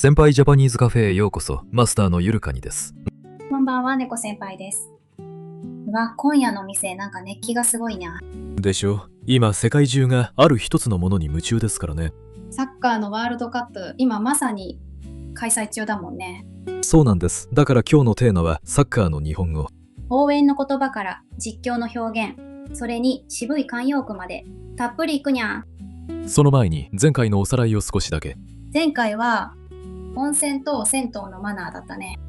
先輩ジャパニーズカフェへようこそ。マスターのゆるかにです。こんばんは、猫先輩です。今夜の店なんか熱気がすごいな。でしょ。今世界中がある一つのものに夢中ですからね。サッカーのワールドカップ、今まさに開催中だもんね。そうなんです。だから今日のテーマはサッカーの日本語。応援の言葉から実況の表現、それに渋い慣用句までたっぷりいくにゃん。その前に前回のおさらいを少しだけ。前回は温泉と銭湯のマナーだったね。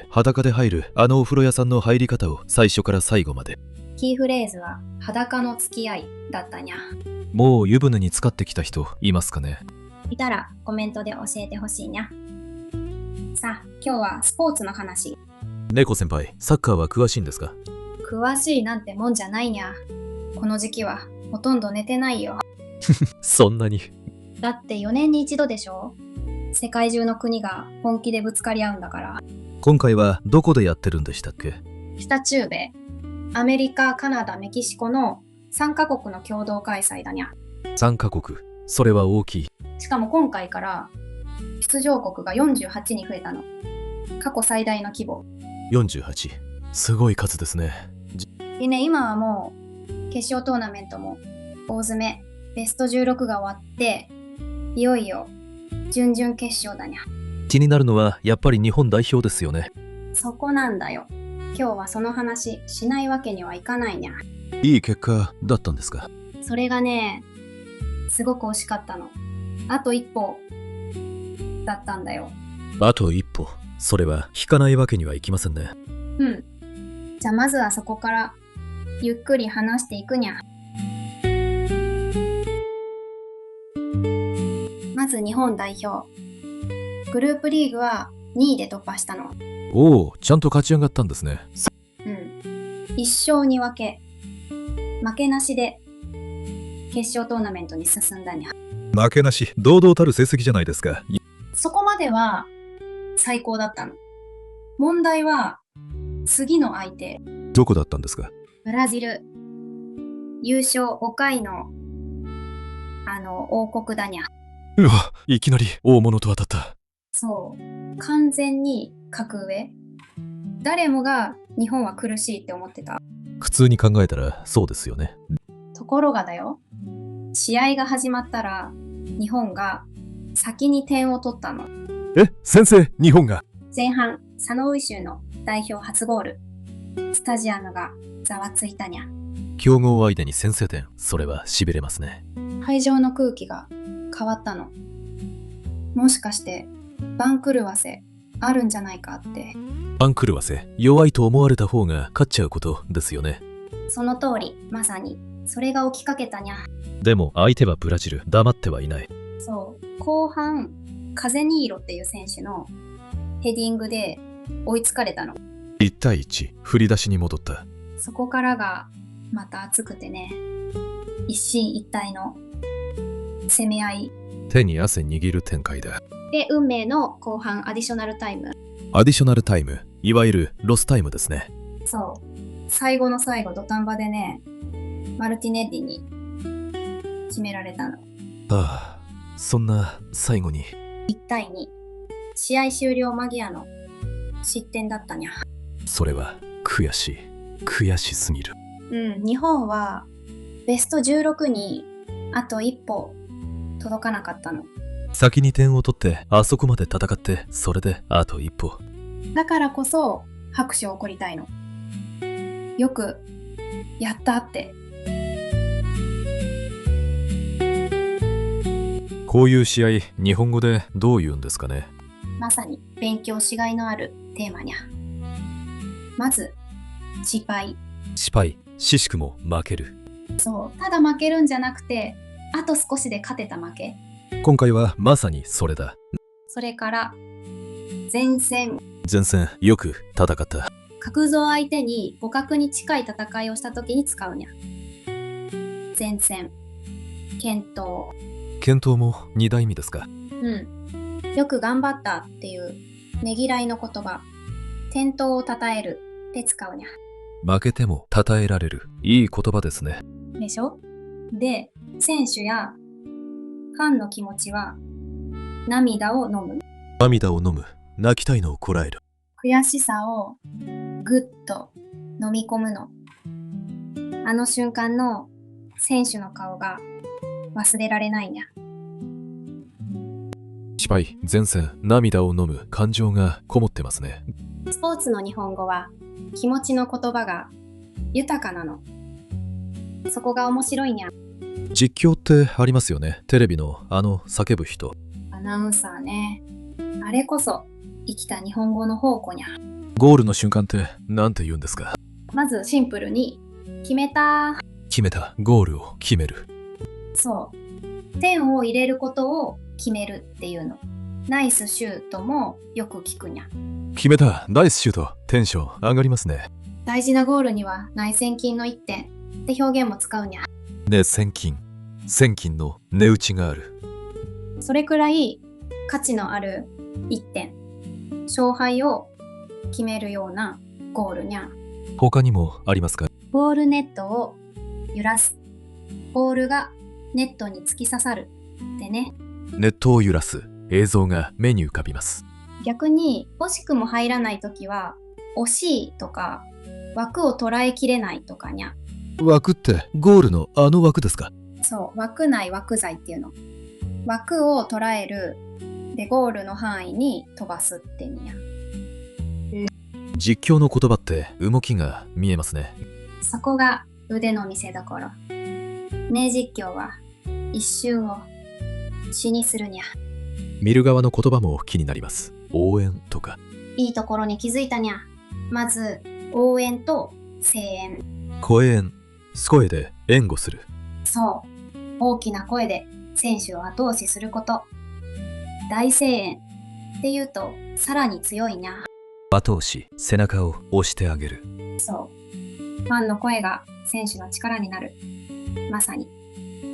裸で入るあのお風呂屋さんの入り方を最初から最後まで。キーフレーズは裸の付き合いだったにゃ。もう湯船に浸かってきた人いますかね。いたらコメントで教えてほしいにゃ。さあ、今日はスポーツの話。猫先輩、サッカーは詳しいんですか？詳しいなんてもんじゃないにゃ。この時期はほとんど寝てないよ。そんなに。だって4年に一度でしょ。世界中の国が本気でぶつかり合うんだから。今回はどこでやってるんでしたっけ？北中米、アメリカ、カナダ、メキシコの3カ国の共同開催だにゃ。3カ国。それは大きい。しかも今回から出場国が48に増えたの。過去最大の規模。48。すごい数ですね。でね、今はもう決勝トーナメントも大詰め、ベスト16が終わって、いよいよ準々決勝だにゃ。気になるのはやっぱり日本代表ですよね。そこなんだよ。今日はその話しないわけにはいかないにゃ。いい結果だったんですか？それがね、すごく惜しかったの。あと一歩だったんだよ。あと一歩。それは引かないわけにはいきませんね。うん。じゃあまずはそこからゆっくり話していくにゃ。まず日本代表。グループリーグは2位で突破したの。おお、ちゃんと勝ち上がったんですね。うん。1勝2分け。負けなしで決勝トーナメントに進んだにゃ。負けなし、堂々たる成績じゃないですか。そこまでは最高だったの。問題は次の相手。どこだったんですか？ブラジル。優勝5回の王国だにゃ。うわ、いきなり大物と当たった。そう。完全に格上。誰もが日本は苦しいって思ってた。普通に考えたらそうですよね。ところがだよ。試合が始まったら日本が先に点を取ったの。先生、日本が。前半、佐野ウイシュの代表初ゴール。スタジアムがざわついたにゃ。強豪相手に先制点、それは痺れますね。会場の空気が変わったの。もしかして番狂わせあるんじゃないかって。番狂わせ、弱いと思われた方が勝っちゃうことですよね。その通り、まさにそれが起きかけたにゃ。でも相手はブラジル、黙ってはいない。そう、後半カゼニーロっていう選手のヘディングで追いつかれたの。1対1、振り出しに戻った。そこからがまた熱くてね、一進一退の攻め合い手に汗握る展開だ。で、運命の後半アディショナルタイム。アディショナルタイム、いわゆるロスタイムですね。そう、最後の最後土壇場でね、マルティネッリに決められたの。ああ、そんな最後に。1対2、試合終了間際の失点だったにゃ。それは悔しい。悔しすぎる。日本はベスト16にあと一歩届かなかったの。先に点を取ってあそこまで戦って、それであと一歩。だからこそ拍手を送りたいの。よくやったって。こういう試合、日本語でどう言うんですかね。まさに勉強しがいのあるテーマにゃ。まず失敗。失敗、ししくも負ける。そう、ただ負けるんじゃなくて、あと少しで勝てた負け。今回はまさにそれだ。それから前線。前線、よく戦った。角像相手に互角に近い戦いをした時に使うにゃ。前線、健闘。健闘も2代目ですか？よく頑張ったっていうねぎらいの言葉。健闘を称えるで使うにゃ。負けても称えられる、いい言葉ですね。でしょ？で、選手やファンの気持ちは涙を飲む。涙を飲む。泣きたいのをこらえる。悔しさをぐっと飲み込むの。あの瞬間の選手の顔が忘れられないにゃ。失敗、前線、涙を飲む。感情がこもってますね。スポーツの日本語は気持ちの言葉が豊かなの。そこが面白いにゃ。実況ってありますよね。テレビの叫ぶ人。アナウンサーね。あれこそ生きた日本語の宝庫にゃ。ゴールの瞬間って何て言うんですか？まずシンプルに決めた。決めた。ゴールを決める。そう。点を入れることを決めるっていうの。ナイスシュートもよく聞くにゃ。決めた。ナイスシュート。テンション上がりますね。大事なゴールには内旋筋の1点って表現も使うにゃ。ね、千金。千金の値打ちがある。それくらい価値のある1点。勝敗を決めるようなゴールにゃ。他にもありますか？ゴールネットを揺らす。ボールがネットに突き刺さるってね。ネットを揺らす。映像が目に浮かびます。逆に惜しくも入らないときは惜しいとか枠を捉えきれないとかにゃ。枠ってゴールの枠ですか？そう、枠内枠外っていうの。枠を捉えるでゴールの範囲に飛ばすってにゃ。実況の言葉って動きが見えますね。そこが腕の見せ所。名実況は一瞬を詩にするにゃ。見る側の言葉も気になります。応援とか。いいところに気づいたにゃ。まず応援と声援。声援。声で援護する。そう。大きな声で選手を後押しすること。大声援って言うとさらに強いにゃ。後押し。背中を押してあげる。そう。ファンの声が選手の力になる。まさに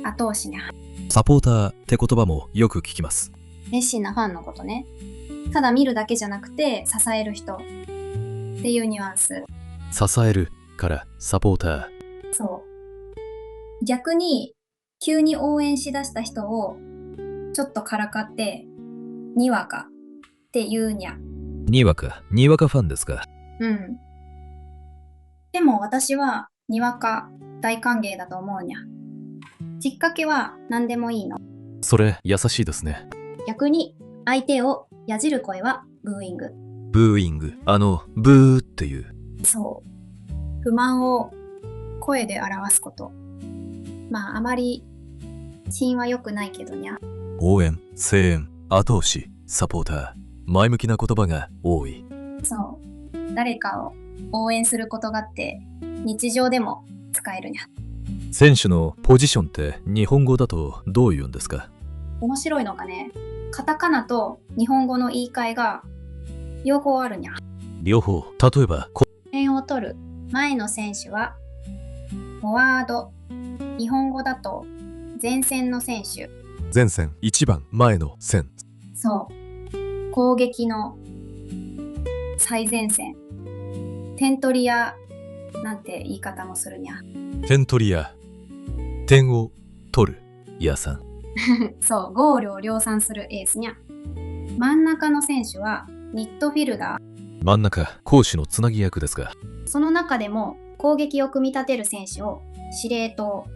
後押しにゃ。サポーターって言葉もよく聞きます。熱心なファンのことね。ただ見るだけじゃなくて支える人っていうニュアンス。支えるからサポーター。そう。逆に急に応援しだした人をちょっとからかってにわかって言うにゃ。にわかファンですか？うん。でも私はにわか大歓迎だと思うにゃ。きっかけは何でもいいの。それ優しいですね。逆に相手をやじる声はブーイング。ブーイング。ブーっていう。そう。不満を声で表すこと。まああまり品は良くないけどにゃ。応援、声援、後押し、サポーター。前向きな言葉が多い。そう。誰かを応援することがって日常でも使えるにゃ。選手のポジションって日本語だとどう言うんですか？面白いのがね、カタカナと日本語の言い換えが両方あるにゃ。両方。例えば点を取る前の選手はフォワード。日本語だと前線の選手。前線一番前の線。そう。攻撃の最前線。点取り屋なんて言い方もするにゃ。点取り屋。点を取る屋さん。そう、ゴールを量産するエースにゃ。真ん中の選手はミッドフィルダー。真ん中、攻守のつなぎ役ですか？その中でも攻撃を組み立てる選手を司令塔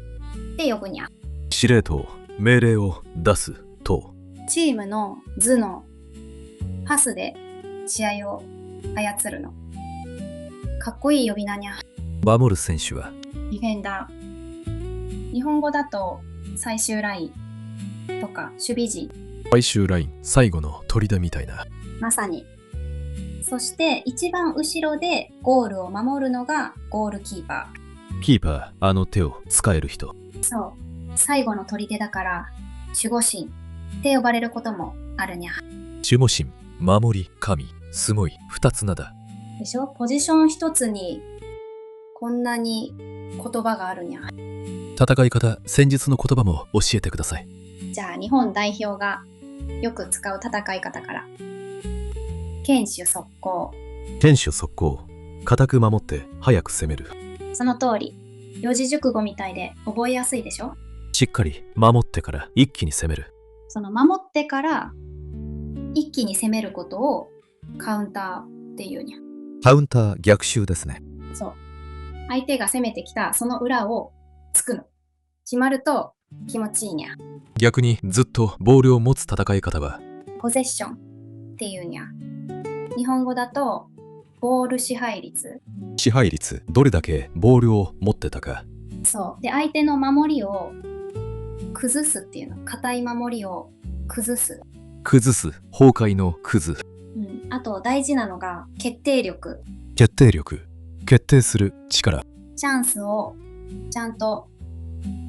って呼ぶにゃ。司令塔、命令を出す塔。チームの頭脳、パスで試合を操るの。かっこいい呼び名にゃ。守る選手はディフェンダー。日本語だと最終ラインとか守備陣。最終ライン、最後の砦みたいな。まさに。そして一番後ろでゴールを守るのがゴールキーパー。キーパー、手を使える人。そう。最後の砦だから守護神って呼ばれることもあるにゃ。守護神、守り、神、すごい、二つ名だ。でしょ？ポジション一つにこんなに言葉があるにゃ。戦い方、戦術の言葉も教えてください。じゃあ日本代表がよく使う戦い方から。堅守速攻。堅守速攻。固く守って早く攻める。その通り。四字熟語みたいで覚えやすいでしょ？しっかり守ってから一気に攻める。その守ってから一気に攻めることをカウンターっていうにゃ。カウンター逆襲ですね。そう。相手が攻めてきたその裏をつくの。決まると気持ちいいにゃ。逆にずっとボールを持つ戦い方は、ポゼッションっていうにゃ。日本語だとボール支配率。支配率、どれだけボールを持ってたか。そう。で、相手の守りを崩すっていうの。硬い守りを崩す。崩す、崩壊の崩。あと大事なのが決定力。決定力、決定する力。チャンスをちゃんと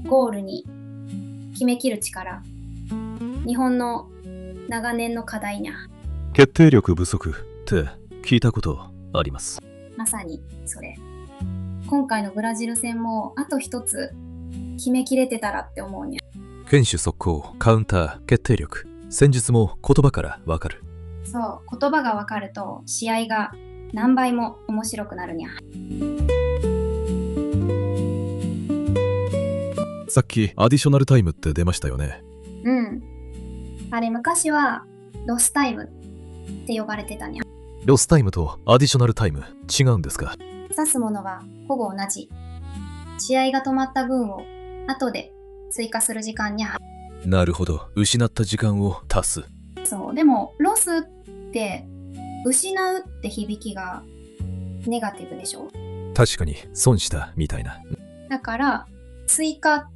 ゴールに決めきる力。日本の長年の課題にゃ。決定力不足って聞いたことあります。まさにそれ。今回のブラジル戦もあと一つ決めきれてたらって思うにゃ。堅守速攻、カウンター、決定力。戦術も言葉からわかる。そう、言葉がわかると試合が何倍も面白くなるにゃ。さっきアディショナルタイムって出ましたよね。あれ昔はロスタイムって呼ばれてたにゃ。ロスタイムとアディショナルタイム違うんですか？指すものはほぼ同じ。試合が止まった分を後で追加する時間にゃ。なるほど、失った時間を足す。そう、でもロスって失うって響きがネガティブでしょ。確かに損したみたいな。だから追加っ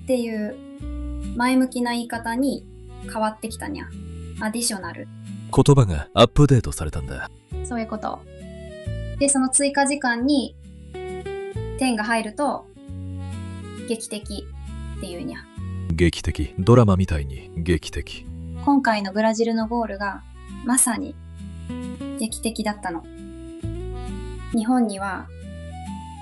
ていう前向きな言い方に変わってきたにゃ。アディショナル。言葉がアップデートされたんだ。そういうこと。で、その追加時間に点が入ると劇的っていうにゃ。劇的、ドラマみたいに劇的。今回のブラジルのゴールがまさに劇的だったの。日本には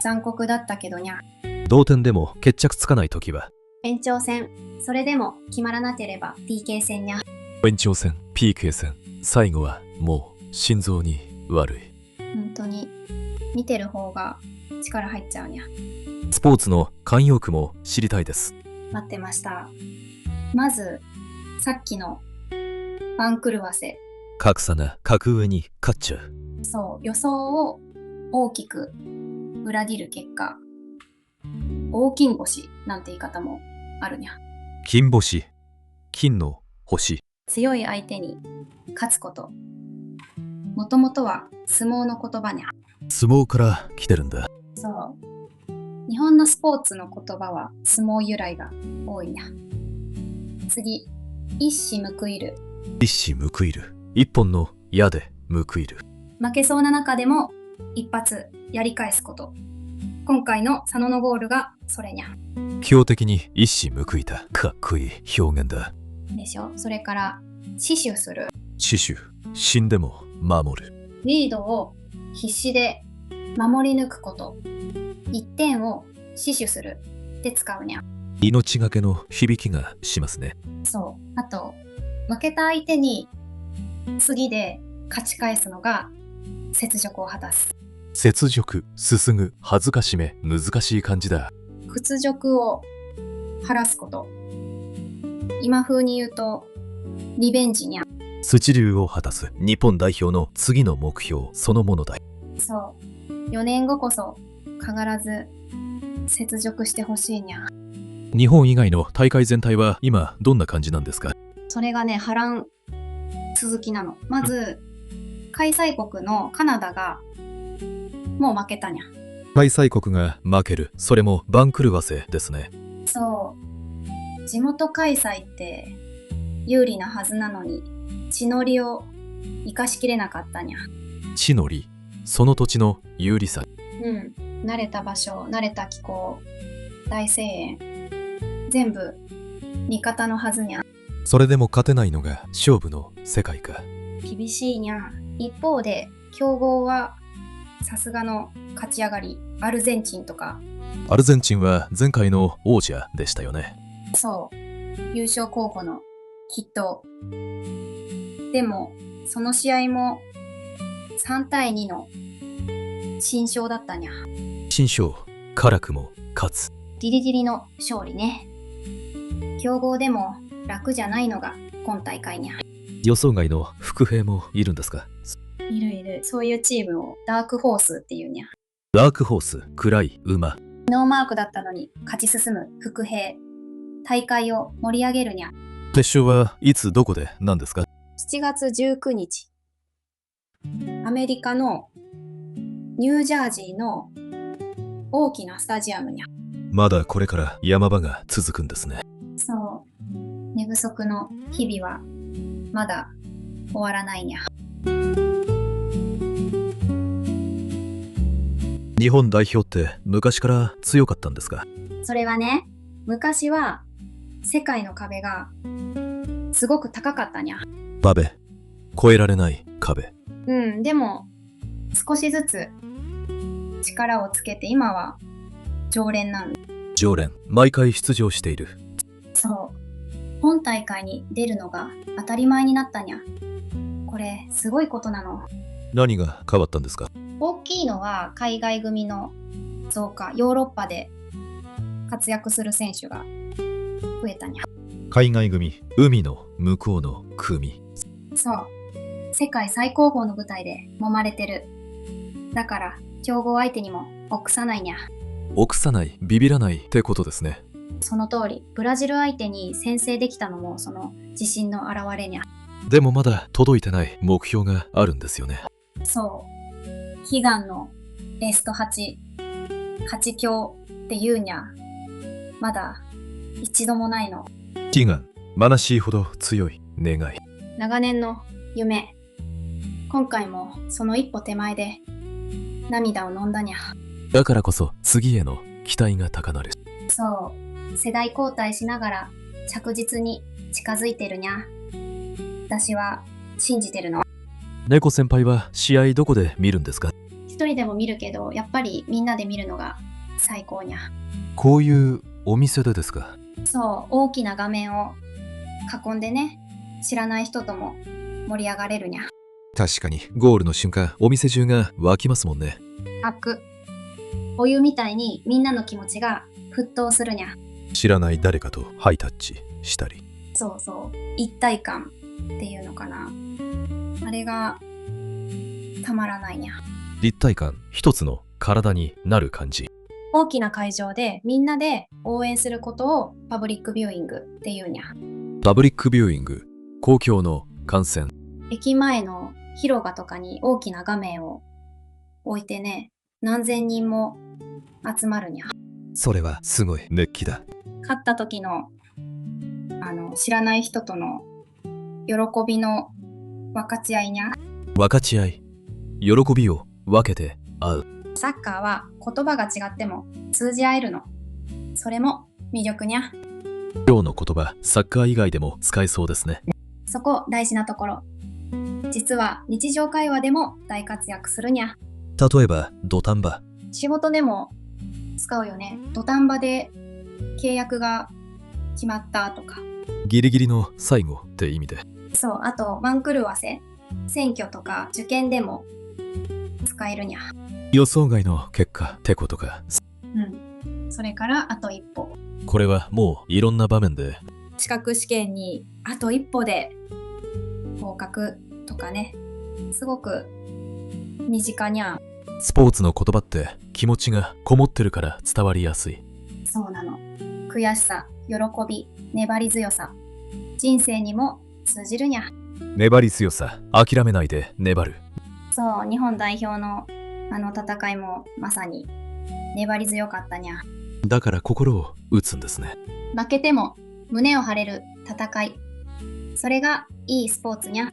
残酷だったけどにゃ。同点でも決着つかないときは、延長戦、それでも決まらなければ PK 戦にゃ。延長戦、PK 戦、最後はもう心臓に悪い。本当に見てる方が力入っちゃうにゃ。スポーツの慣用句も知りたいです。待ってました。まずさっきの番狂わせ。格差な格上に勝っちゃう。そう、予想を大きく裏切る結果、大金星なんて言い方もあるにゃ。金星、金の星。強い相手に勝つこと。もともとは相撲の言葉にゃ。相撲から来てるんだ。そう。日本のスポーツの言葉は相撲由来が多いにゃ。次、一矢報いる。一矢報いる。一本の矢で報いる。負けそうな中でも一発やり返すこと。今回の佐野のゴールがそれにゃ。標的に一矢報いた。かっこいい表現だ。でしょ。それから死守する。死守、死んでも守る。リードを必死で守り抜くこと。一点を死守するって使うにゃ。命がけの響きがしますね。そう。あと、負けた相手に次で勝ち返すのが雪辱を果たす。雪辱、すすぐ、恥ずかしめ、難しい感じだ。屈辱を晴らすこと。今風に言うとリベンジにゃ。スチ流を果たす日本代表の次の目標そのものだ。そう。4年後こそ必ず雪辱してほしいにゃ。日本以外の大会全体は今どんな感じなんですか？それがね、波乱続きなの。まず、開催国のカナダがもう負けたにゃ。開催国が負ける。それも番狂わせですね。そう。地元開催って有利なはずなのに、地の利を生かしきれなかったにゃ。地の利、その土地の有利さ。慣れた場所、慣れた気候、大声援、全部味方のはずにゃ。それでも勝てないのが勝負の世界か。厳しいにゃ。一方で強豪はさすがの勝ち上がり。アルゼンチンとか。アルゼンチンは前回の王者でしたよね。そう。優勝候補の筆頭。でもその試合も3対2の新勝だったにゃ。新勝、辛くも勝つ。ギリギリの勝利ね。強豪でも楽じゃないのが今大会にゃ。予想外の伏兵もいるんですか？いるいる。そういうチームをダークホースっていうにゃ。ダークホース、暗い馬。ノーマークだったのに勝ち進む伏兵。大会を盛り上げるにゃ。決勝はいつどこで何ですか？ 7月19日。アメリカのニュージャージーの大きなスタジアムにゃ。まだこれから山場が続くんですね。そう。寝不足の日々はまだ終わらないにゃ。日本代表って昔から強かったんですか？それはね、昔は世界の壁がすごく高かったにゃ。壁。越えられない壁。でも少しずつ力をつけて今は常連なんだ。常連。毎回出場している。そう。本大会に出るのが当たり前になったにゃ。これすごいことなの。何が変わったんですか？大きいのは海外組の増加。ヨーロッパで活躍する選手が増えたにゃ。海外組。海の向こうの組。そう。世界最高峰の舞台で揉まれてる。だから強豪相手にも臆さないにゃ。臆さない、ビビらないってことですね。その通り。ブラジル相手に先制できたのもその自信の表れにゃ。でもまだ届いてない目標があるんですよね。そう。悲願のベスト8、8強って言うにゃ、まだ一度もないの。悲願、虚しいほど強い願い。長年の夢。今回もその一歩手前で涙を飲んだにゃ。だからこそ次への期待が高鳴る。そう。世代交代しながら着実に近づいてるにゃ。私は信じてるの。猫先輩は試合どこで見るんですか？一人でも見るけど、やっぱりみんなで見るのが最高にゃ。こういうお店でですか？そう、大きな画面を囲んでね、知らない人とも盛り上がれるにゃ。確かにゴールの瞬間、お店中が沸きますもんね。熱く。お湯みたいにみんなの気持ちが沸騰するにゃ。知らない誰かとハイタッチしたり。そうそう。一体感っていうのかな。あれがたまらないにゃ。立体感、一つの体になる感じ。大きな会場でみんなで応援することをパブリックビューイングっていうにゃ。パブリックビューイング、公共の観戦。駅前の広場とかに大きな画面を置いてね、何千人も集まるにゃ。それはすごい熱気だ。勝った時の知らない人との喜びの分かち合いにゃ。分かち合い、喜びを分けて合う。サッカーは言葉が違っても通じ合えるの。それも魅力にゃ。今日の言葉、サッカー以外でも使えそうですね。そこ大事なところ。実は日常会話でも大活躍するにゃ。例えば、土壇場。仕事でも使うよね。土壇場で契約が決まったとか。ギリギリの最後って意味で。そう、あと番狂わせ。選挙とか受験でも使えるにゃ。予想外の結果ってことか。それからあと一歩。これはもういろんな場面で。資格試験にあと一歩で合格とかね。すごく身近にゃ。スポーツの言葉って気持ちがこもってるから伝わりやすい。そうなの。悔しさ、喜び、粘り強さ。人生にも通じるにゃ。粘り強さ、諦めないで粘る。そう、日本代表のあの戦いもまさに粘り強かったにゃ。だから心を打つんですね。負けても胸を張れる戦い。それがいいスポーツにゃ。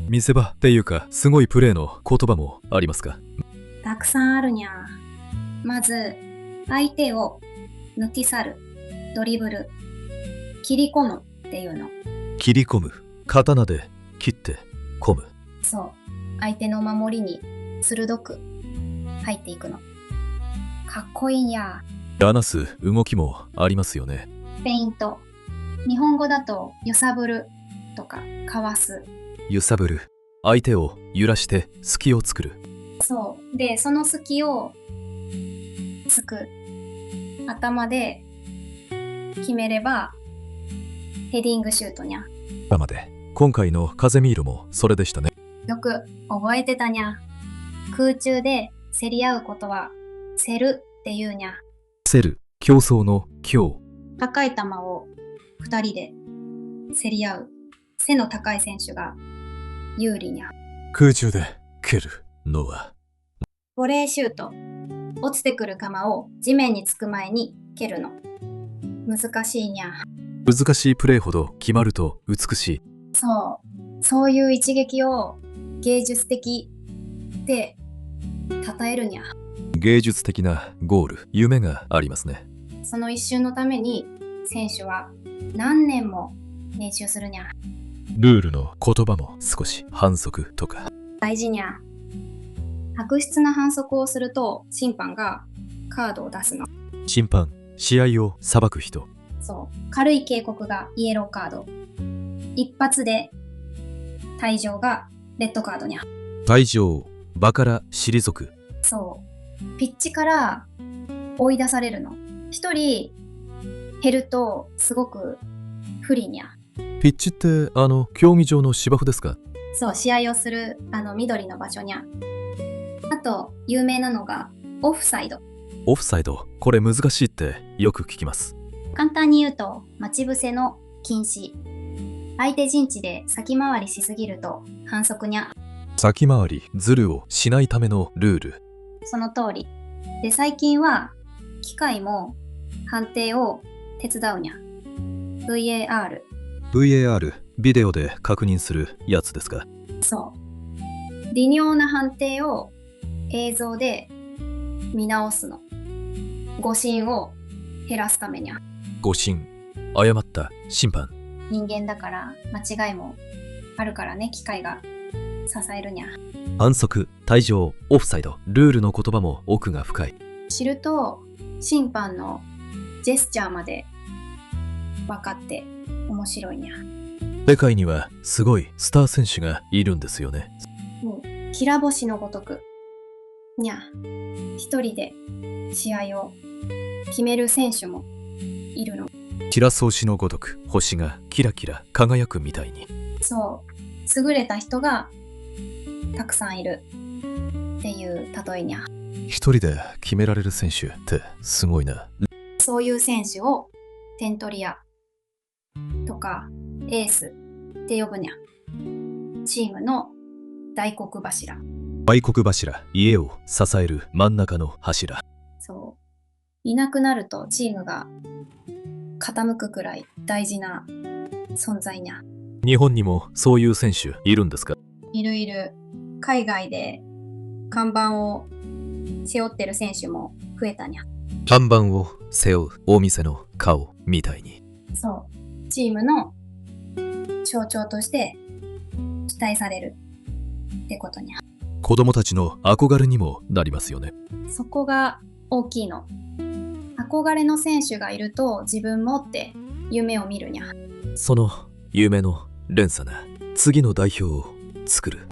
見せ場っていうか、すごいプレーの言葉もありますか？たくさんあるにゃ。まず、相手を抜き去る、ドリブル、切り込むっていうの。切り込む、刀で切って込む。そう。相手の守りに鋭く入っていくの。かっこいいにゃ。離す動きもありますよね。ペイント。日本語だと揺さぶるとかかわす。揺さぶる、相手を揺らして隙を作る。そう。で、その隙をつく頭で決めればヘディングシュートにゃ。まで今回のカゼミーロもそれでしたね。よく覚えてたにゃ。空中で競り合うことは競るっていうにゃ。競る、競争の競。高い球を2人で競り合う背の高い選手が有利にゃ。空中で蹴るのはボレーシュート。落ちてくる球を地面につく前に蹴るの。難しいにゃ。難しいプレーほど決まると美しい。そういう一撃を芸術的って称えるにゃ。芸術的なゴール、夢がありますね。その一瞬のために選手は何年も練習するにゃ。ルールの言葉も少し反則とか。大事にゃ。悪質な反則をすると審判がカードを出すの。審判、試合を裁く人。軽い警告がイエローカード。一発で退場がレッドカードにゃ。退場、場から退く。ピッチから追い出されるの。一人減るとすごく不利にゃ。ピッチって競技場の芝生ですか？試合をする緑の場所にゃ。あと有名なのがオフサイド。オフサイド、これ難しいってよく聞きます。簡単に言うと待ち伏せの禁止。相手陣地で先回りしすぎると反則にゃ。先回り、ズルをしないためのルール。その通り。で、最近は機械も判定を手伝うにゃ。VAR。VAR、ビデオで確認するやつですか？微妙な判定を映像で見直すの。誤審を減らすためにゃ。誤審、誤った審判。人間だから間違いもあるからね、機械が支えるにゃ。反則、退場、オフサイド、ルールの言葉も奥が深い。知ると審判のジェスチャーまで分かって面白いにゃ。世界にはすごいスター選手がいるんですよね。もうきら星のごとくにゃ。一人で試合を決める選手もいるの。キラソウシのごとく星がキラキラ輝くみたいに。優れた人がたくさんいるっていう例えにゃ。一人で決められる選手ってすごいな。そういう選手を点取り屋とかエースって呼ぶにゃ。チームの大黒柱。大黒柱、家を支える真ん中の柱。いなくなるとチームが傾くくらい大事な存在にゃ。日本にもそういう選手いるんですか？いる。海外で看板を背負ってる選手も増えたにゃ。看板を背負うお店の顔みたいに。チームの象徴として期待されるってことにゃ。子供たちの憧れにもなりますよね。そこが大きいの。憧れの選手がいると自分もって夢を見るにゃ。その夢の連鎖な次の代表を作る。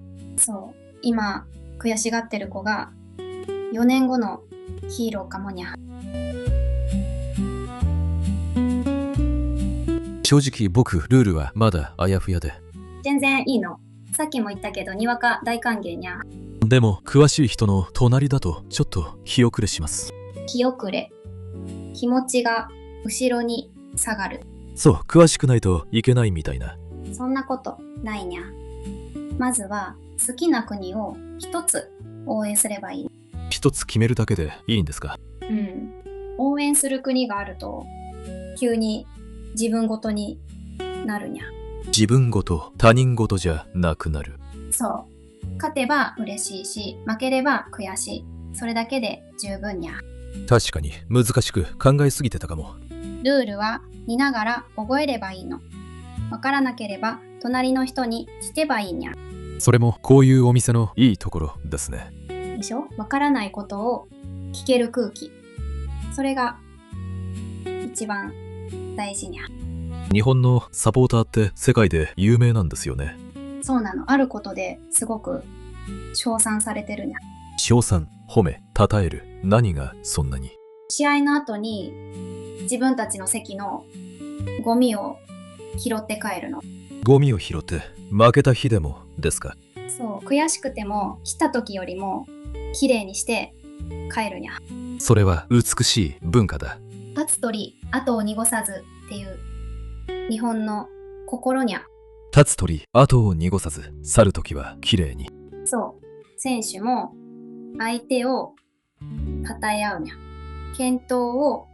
今悔しがってる子が4年後のヒーローかもにゃ。正直僕ルールはまだあやふやで。全然いいの。さっきも言ったけどにわか大歓迎にゃ。でも詳しい人の隣だとちょっと気遅れします。気遅れ。気持ちが後ろに下がる。詳しくないといけないみたいな。そんなことないにゃ。まずは好きな国を一つ応援すればいい。一つ決めるだけでいいんですか？応援する国があると急に自分ごとになるにゃ。自分ごと他人ごとじゃなくなる。勝てば嬉しいし負ければ悔しい。それだけで十分にゃ。確かに難しく考えすぎてたかも。ルールは見ながら覚えればいいの。わからなければ隣の人に聞けばいいにゃ。それもこういうお店のいいところですね。でしょ？わからないことを聞ける空気。それが一番大事にゃ。日本のサポーターって世界で有名なんですよね。そうなの。あることですごく称賛されてるにゃ。称賛、褒め、称える。何がそんなに？試合の後に自分たちの席のゴミを拾って帰るの。ゴミを拾って負けた日でもですか？そう、悔しくても来た時よりも綺麗にして帰るにゃ。それは美しい文化だ。立つ鳥、後を濁さずっていう日本の心にゃ。立つ鳥、後を濁さず、去るときは綺麗に。そう、選手も相手を称え合うにゃ。健闘を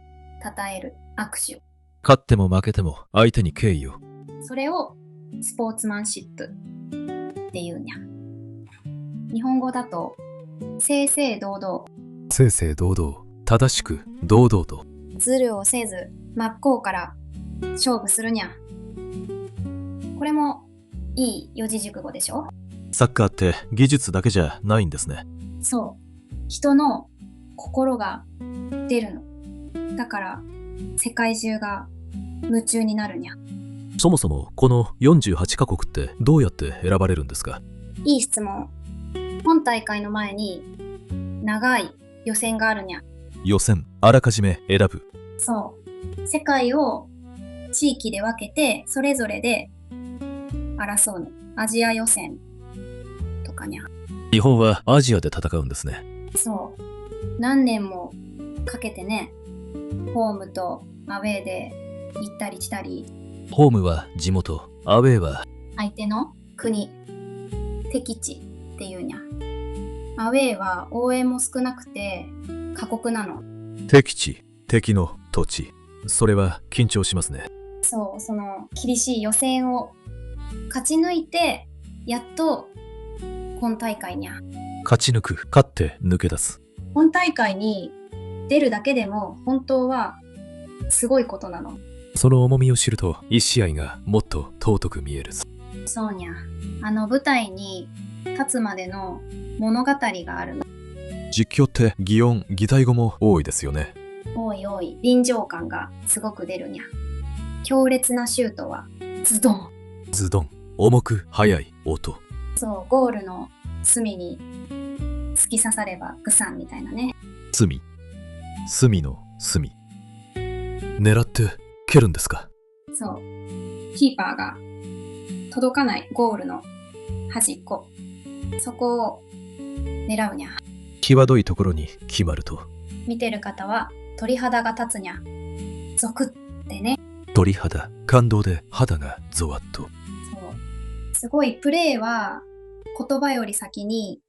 称える握手。勝っても負けても相手に敬意を。それをスポーツマンシップっていうにゃ。日本語だと正々堂々、正々堂々、正しく堂々と。ズルをせず真っ向から勝負するにゃ。これもいい四字熟語でしょ。サッカーって技術だけじゃないんですね。そう、人の心が出るの。だから世界中が夢中になるにゃ。そもそもこの48カ国ってどうやって選ばれるんですか？いい質問。本大会の前に長い予選があるにゃ。予選、あらかじめ選ぶ。そう。世界を地域で分けて、それぞれで争うの。アジア予選とかにゃ。日本はアジアで戦うんですね。そう。何年もかけてね、ホームとアウェーで行ったり来たり、ホームは地元、アウェーは相手の国、敵地っていうにゃ。アウェーは応援も少なくて過酷なの。敵地、敵の土地。それは緊張しますね。そう、その厳しい予選を勝ち抜いて、やっと本大会にゃ。勝ち抜く、勝って抜け出す。本大会に出るだけでも本当はすごいことなの。その重みを知ると、一試合がもっと尊く見える。そうにゃ。あの舞台に立つまでの物語があるの。実況って擬音、擬態語も多いですよね。おいおい、臨場感がすごく出るにゃ。強烈なシュートはズドン。ズドン、重く速い音。そう、ゴールの隅に突き刺さればグサンみたいなね。隅、隅の隅。狙って蹴るんですか？そう。キーパーが届かないゴールの端っこ。そこを狙うにゃ。際どいところに決まると。見てる方は鳥肌が立つにゃ。ゾクってね。鳥肌、感動で肌がゾワッと。そう。すごいプレーは言葉より先に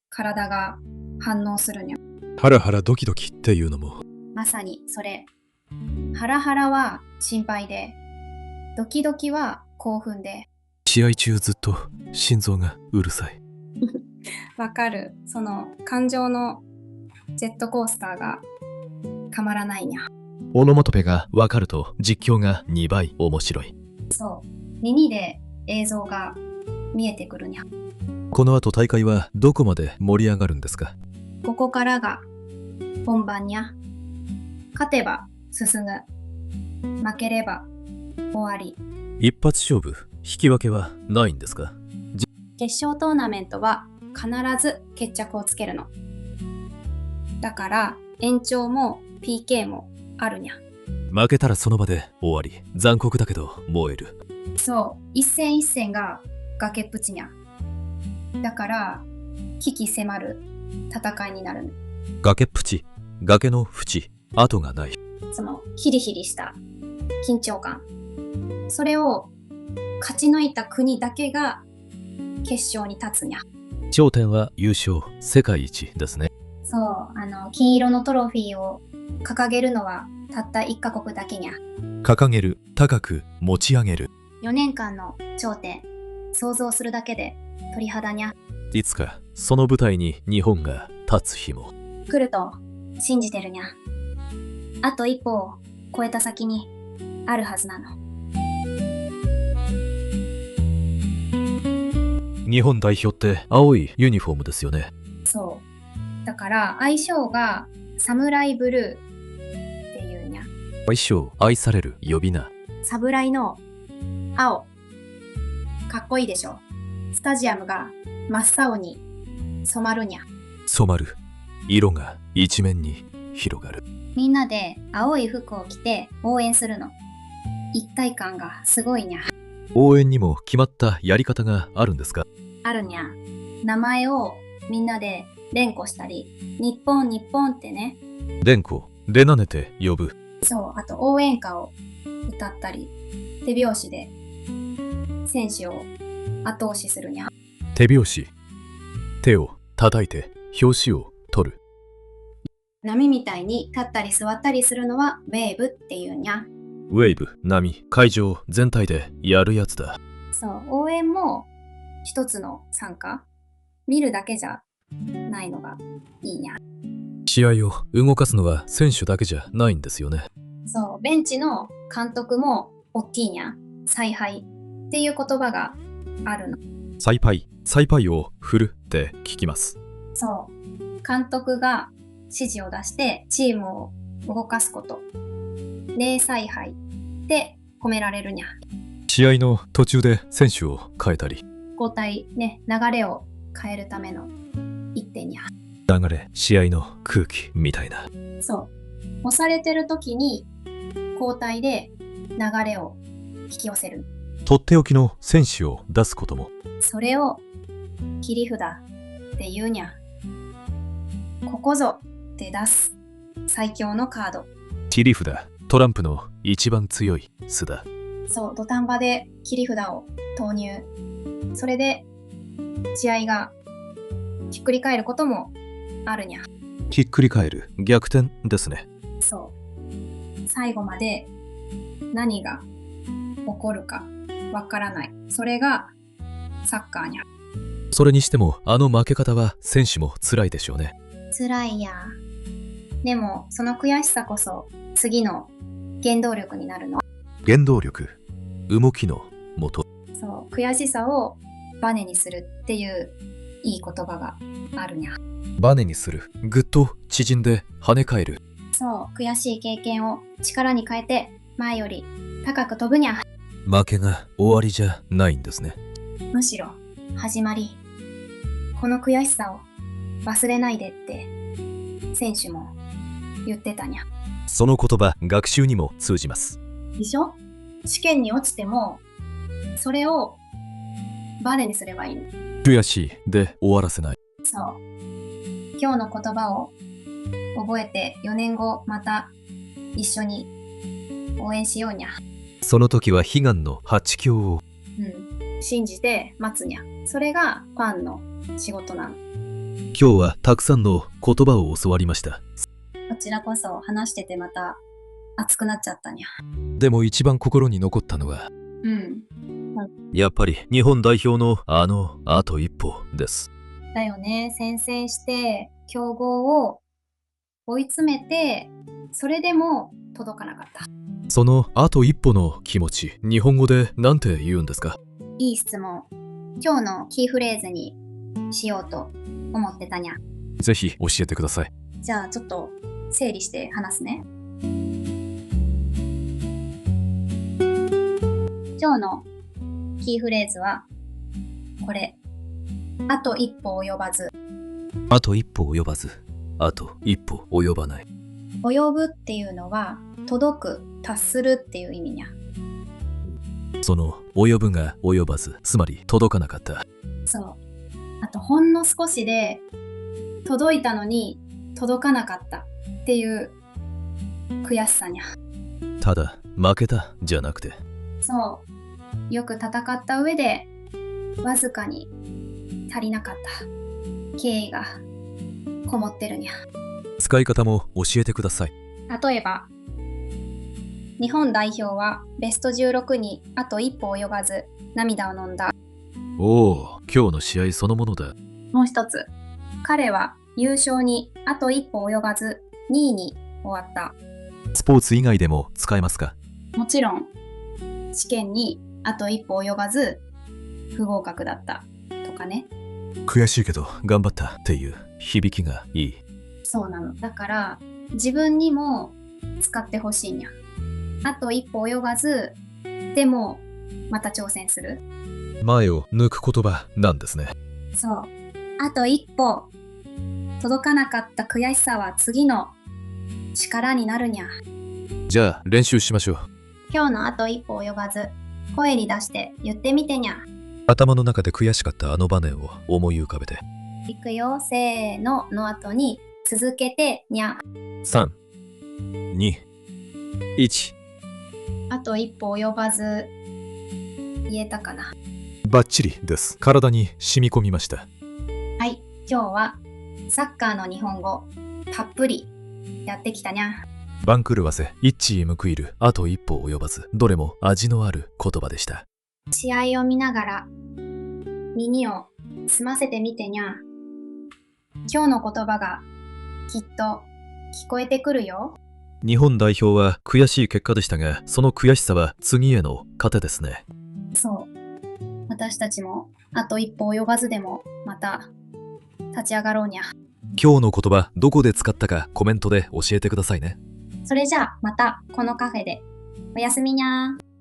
体が反応するにゃ。ハラハラドキドキっていうのも。まさにそれ。ハラハラは心配で、ドキドキは興奮で。試合中ずっと心臓がうるさい。わかる。その感情のジェットコースターがたまらないにゃ。オノマトペがわかると実況が2倍面白い。そう。耳で映像が見えてくるにゃ。この後大会はどこまで盛り上がるんですか？ここからが本番にゃ。勝てば進む。負ければ終わり。一発勝負、引き分けはないんですか？決勝トーナメントは必ず決着をつけるの。だから延長も PK もあるにゃ。負けたらその場で終わり。残酷だけど燃える。そう、一戦一戦が崖っぷちにゃ。だから危機迫る戦いになるの。崖っぷち、崖の縁、跡がない。そのヒリヒリした緊張感。それを勝ち抜いた国だけが決勝に立つにゃ。頂点は優勝、世界一ですね。そう、金色のトロフィーを掲げるのはたった1カ国だけにゃ。掲げる、高く持ち上げる。4年間の頂点、想像するだけで鳥肌にゃ。いつかその舞台に日本が立つ日も。来ると信じてるにゃ。あと一歩を越えた先にあるはずなの。日本代表って青いユニフォームですよね。そう。だから愛称がサムライブルーっていうにゃ。愛称、愛される呼び名。サムライの青。かっこいいでしょ。スタジアムが真っ青に染まるにゃ。染まる。色が一面に広がる。みんなで青い服を着て応援するの。一体感がすごいにゃ。応援にも決まったやり方があるんですか？あるにゃ。名前をみんなで連呼したり、日本日本ってね。連呼、レナネて呼ぶ。そう、あと応援歌を歌ったり、手拍子で選手を後押しするにゃ。手拍子。手を叩いて表紙を取る。波みたいに立ったり座ったりするのはウェーブっていうにゃ。ウェーブ、波、会場全体でやるやつだ。そう、応援も一つの参加。見るだけじゃないのがいいにゃ。試合を動かすのは選手だけじゃないんですよね。そう、ベンチの監督も大きいにゃ。采配っていう言葉があるの。采配、采配を振るって聞きます。そう、監督が指示を出してチームを動かすこと。零采配って込められるにゃ。試合の途中で選手を変えたり。交代ね、流れを変えるための一手にゃ。流れ、試合の空気みたいな。そう。押されてる時に交代で流れを引き寄せる。とっておきの選手を出すことも。それを切り札って言うにゃ。ここぞって出す最強のカード。切り札、トランプの一番強い巣だ。そう、土壇場で切り札を投入。それで試合がひっくり返ることもあるにゃ。ひっくり返る、逆転ですね。そう。最後まで何が起こるかわからない。それがサッカーにゃ。それにしても、あの負け方は選手も辛いでしょうね。辛いや。でも、その悔しさこそ次の原動力になるの。原動力、動きのもと。そう、悔しさをバネにするっていういい言葉があるにゃ。バネにする、ぐっと縮んで跳ね返る。そう、悔しい経験を力に変えて前より高く飛ぶにゃ。負けが終わりじゃないんですね。むしろ始まり。この悔しさを忘れないでって選手も言ってたにゃ。その言葉、学習にも通じます。でしょ？試験に落ちてもそれをバネにすればいいの。悔しいで終わらせない。そう。今日の言葉を覚えて4年後また一緒に応援しようにゃ。その時は悲願の8強を。うん。信じて待つにゃ。それがファンの仕事なの。今日はたくさんの言葉を教わりました。こちらこそ話しててまた熱くなっちゃったにゃ。でも一番心に残ったのは、うん。やっぱり日本代表のあと一歩です。だよね。先制して強豪を追い詰めて、それでも届かなかった。そのあと一歩の気持ち、日本語で何て言うんですか？いい質問。今日のキーフレーズにしようと思ってたにゃ。ぜひ教えてください。じゃあちょっと整理して話すね。今日のキーフレーズはこれ。あと一歩及ばず。あと一歩及ばず。あと一歩及ばない。及ぶっていうのは届く、達するっていう意味にゃ。その及ぶが及ばず、つまり届かなかった。そう。あとほんの少しで届いたのに届かなかったっていう悔しさにゃ。ただ負けたじゃなくて。そう。よく戦った上でわずかに足りなかった敬意がこもってるにゃ。使い方も教えてください。例えば、日本代表はベスト16にあと一歩及ばず涙を飲んだ。おお、今日の試合そのものだ。もう一つ、彼は優勝にあと一歩及ばず2位に終わった。スポーツ以外でも使えますか？もちろん、試験にあと一歩及ばず不合格だったとかね。悔しいけど頑張ったっていう響きがいい。そうなの。だから自分にも使ってほしいにゃ。あと一歩及ばず、でもまた挑戦する。前を抜く言葉なんですね。そう。あと一歩届かなかった悔しさは次の力になるにゃ。じゃあ練習しましょう。今日のあと一歩及ばず、声に出して言ってみてにゃ。頭の中で悔しかったあの場面を思い浮かべて。いくよ、せーのの後に続けてにゃ。3、2、1。あと一歩及ばず、言えたかな。バッチリです。体に染み込みました。はい、今日はサッカーの日本語、たっぷりやってきたにゃ。番狂わせ、一致報いる、あと一歩及ばず、どれも味のある言葉でした。試合を見ながら耳を澄ませてみてにゃ。今日の言葉がきっと聞こえてくるよ。日本代表は悔しい結果でしたが、その悔しさは次への糧ですね。そう。私たちもあと一歩及ばずでもまた立ち上がろうにゃ。今日の言葉、どこで使ったかコメントで教えてくださいね。それじゃあまたこのカフェでおやすみにゃー。